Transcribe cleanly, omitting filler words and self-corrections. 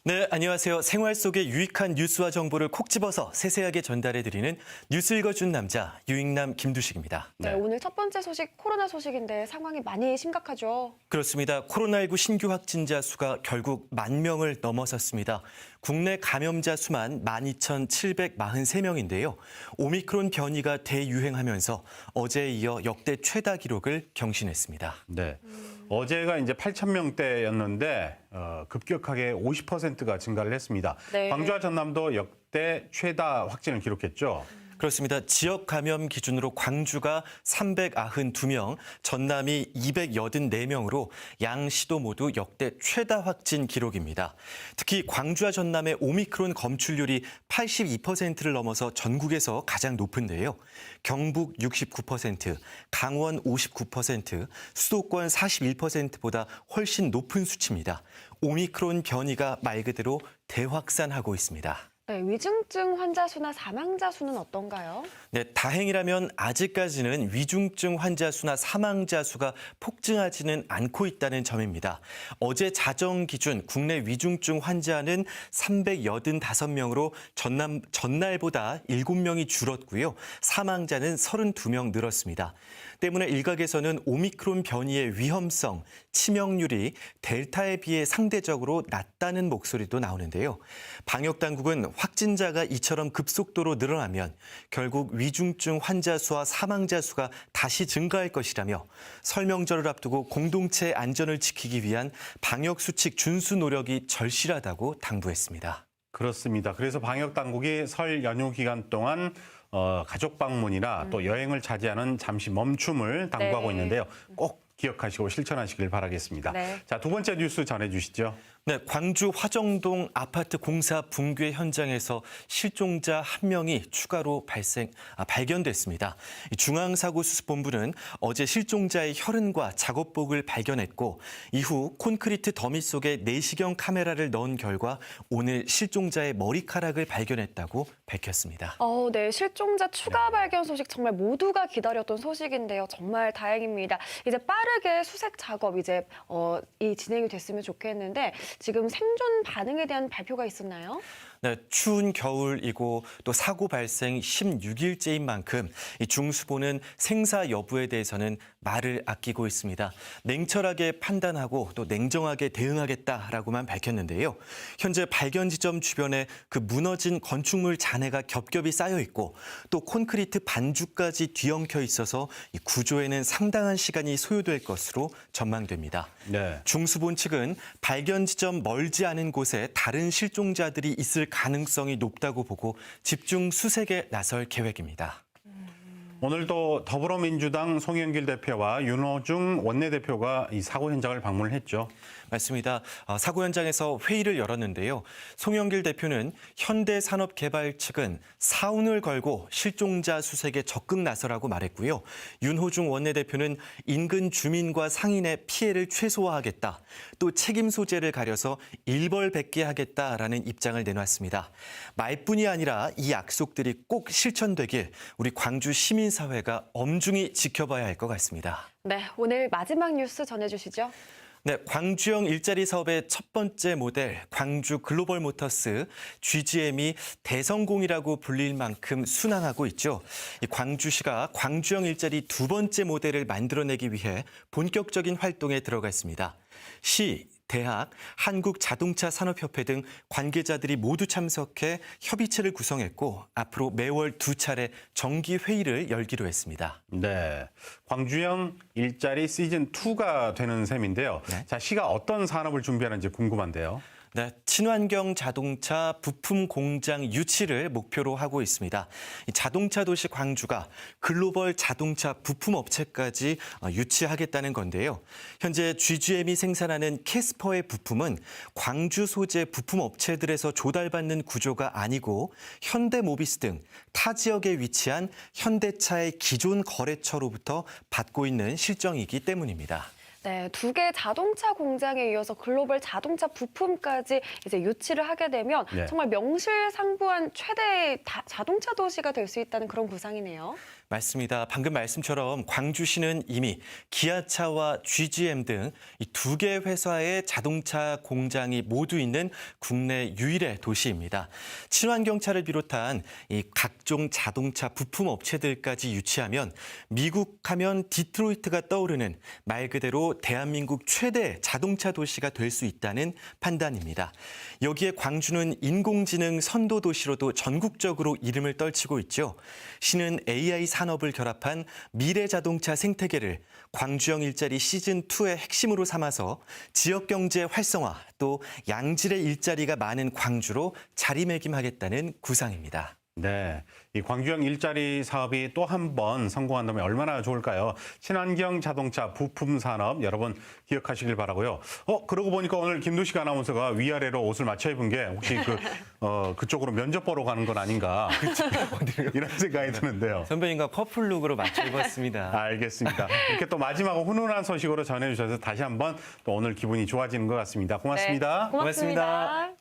네, 안녕하세요. 생활 속의 유익한 뉴스와 정보를 콕 집어서 세세하게 전달해드리는 뉴스 읽어준 남자 유익남 김두식입니다. 네, 오늘 첫 번째 소식 코로나 소식인데 상황이 많이 심각하죠. 그렇습니다. 코로나19 신규 확진자 수가 결국 10,000명을 넘어섰습니다. 국내 감염자 수만 12,743명인데요. 오미크론 변이가 대유행하면서 어제에 이어 역대 최다 기록을 경신했습니다. 네. 어제가 이제 8,000명대였는데 급격하게 50%가 증가를 했습니다. 네. 광주와 전남도 역대 최다 확진을 기록했죠. 그렇습니다. 지역 감염 기준으로 광주가 392명, 전남이 284명으로 양 시도 모두 역대 최다 확진 기록입니다. 특히 광주와 전남의 오미크론 검출률이 82%를 넘어서 전국에서 가장 높은데요. 경북 69%, 강원 59%, 수도권 41%보다 훨씬 높은 수치입니다. 오미크론 변이가 말 그대로 대확산하고 있습니다. 네, 위중증 환자 수나 사망자 수는 어떤가요? 네, 다행이라면 아직까지는 위중증 환자 수나 사망자 수가 폭증하지는 않고 있다는 점입니다. 어제 자정 기준 국내 위중증 환자는 385명으로 전날보다 7명이 줄었고요. 사망자는 32명 늘었습니다. 때문에 일각에서는 오미크론 변이의 위험성, 치명률이 델타에 비해 상대적으로 낮다는 목소리도 나오는데요. 방역당국은 확진자가 이처럼 급속도로 늘어나면 결국 위중증 환자 수와 사망자 수가 다시 증가할 것이라며 설 명절을 앞두고 공동체 안전을 지키기 위한 방역수칙 준수 노력이 절실하다고 당부했습니다. 그렇습니다. 그래서 방역당국이 설 연휴 기간 동안 가족 방문이나 또 여행을 자제하는 잠시 멈춤을 당부하고 네. 있는데요. 꼭 기억하시고 실천하시길 바라겠습니다. 네. 자, 두 번째 뉴스 전해주시죠. 네, 광주 화정동 아파트 공사 붕괴 현장에서 실종자 1명이 추가로 발견됐습니다. 중앙사고수습본부는 어제 실종자의 혈흔과 작업복을 발견했고 이후 콘크리트 더미 속에 내시경 카메라를 넣은 결과 오늘 실종자의 머리카락을 발견했다고 밝혔습니다. 네, 실종자 추가 발견 소식 정말 모두가 기다렸던 소식인데요. 정말 다행입니다. 이제 빠르게 수색 작업 이 진행이 됐으면 좋겠는데 지금 생존 반응에 대한 발표가 있었나요? 네, 추운 겨울이고 또 사고 발생 16일째인 만큼 이 중수본은 생사 여부에 대해서는 말을 아끼고 있습니다. 냉철하게 판단하고 또 냉정하게 대응하겠다라고만 밝혔는데요. 현재 발견 지점 주변에 그 무너진 건축물 잔해가 겹겹이 쌓여 있고 또 콘크리트 반죽까지 뒤엉켜 있어서 이 구조에는 상당한 시간이 소요될 것으로 전망됩니다. 네. 중수본 측은 발견 지점 멀지 않은 곳에 다른 실종자들이 있을 가능성이 높다고 보고 집중 수색에 나설 계획입니다. 오늘도 더불어민주당 송영길 대표와 윤호중 원내대표가 이 사고 현장을 방문을 했죠. 맞습니다. 사고 현장에서 회의를 열었는데요. 송영길 대표는 현대산업개발 측은 사운을 걸고 실종자 수색에 적극 나서라고 말했고요. 윤호중 원내대표는 인근 주민과 상인의 피해를 최소화하겠다. 또 책임 소재를 가려서 일벌백계하겠다라는 입장을 내놨습니다. 말뿐이 아니라 이 약속들이 꼭 실천되길 우리 광주 시민사회가 엄중히 지켜봐야 할 것 같습니다. 네, 오늘 마지막 뉴스 전해주시죠. 네, 광주형 일자리 사업의 첫 번째 모델 광주 글로벌 모터스 GGM이 대성공이라고 불릴 만큼 순항하고 있죠. 이 광주시가 광주형 일자리 두 번째 모델을 만들어내기 위해 본격적인 활동에 들어갔습니다. 시, 대학, 한국자동차산업협회 등 관계자들이 모두 참석해 협의체를 구성했고 앞으로 매월 2차례 정기회의를 열기로 했습니다. 네, 광주형 일자리 시즌2가 되는 셈인데요. 네. 자, 시가 어떤 산업을 준비하는지 궁금한데요. 네, 친환경 자동차 부품 공장 유치를 목표로 하고 있습니다. 이 자동차 도시 광주가 글로벌 자동차 부품 업체까지 유치하겠다는 건데요. 현재 GGM이 생산하는 캐스퍼의 부품은 광주 소재 부품 업체들에서 조달받는 구조가 아니고 현대모비스 등 타 지역에 위치한 현대차의 기존 거래처로부터 받고 있는 실정이기 때문입니다. 네, 두 개 자동차 공장에 이어서 글로벌 자동차 부품까지 이제 유치를 하게 되면 네. 정말 명실상부한 최대의 자동차 도시가 될 수 있다는 그런 구상이네요. 맞습니다. 방금 말씀처럼 광주시는 이미 기아차와 GGM 등 이 두 개 회사의 자동차 공장이 모두 있는 국내 유일의 도시입니다. 친환경차를 비롯한 이 각종 자동차 부품 업체들까지 유치하면 미국 하면 디트로이트가 떠오르는 말 그대로 대한민국 최대 자동차 도시가 될 수 있다는 판단입니다. 여기에 광주는 인공지능 선도 도시로도 전국적으로 이름을 떨치고 있죠. 시는 AI 산업을 결합한 미래 자동차 생태계를 광주형 일자리 시즌2의 핵심으로 삼아서 지역 경제 활성화 또 양질의 일자리가 많은 광주로 자리매김하겠다는 구상입니다. 네, 이 광주형 일자리 사업이 또 한 번 성공한다면 얼마나 좋을까요? 친환경 자동차 부품 산업 여러분 기억하시길 바라고요. 그러고 보니까 오늘 김도식 아나운서가 위아래로 옷을 맞춰 입은 게 혹시 그쪽으로 면접 보러 가는 건 아닌가 이런 생각이 드는데요. 선배님과 커플룩으로 맞춰 입었습니다. 알겠습니다. 이렇게 또 마지막으로 훈훈한 소식으로 전해주셔서 다시 한번 또 오늘 기분이 좋아지는 것 같습니다. 고맙습니다. 네, 고맙습니다.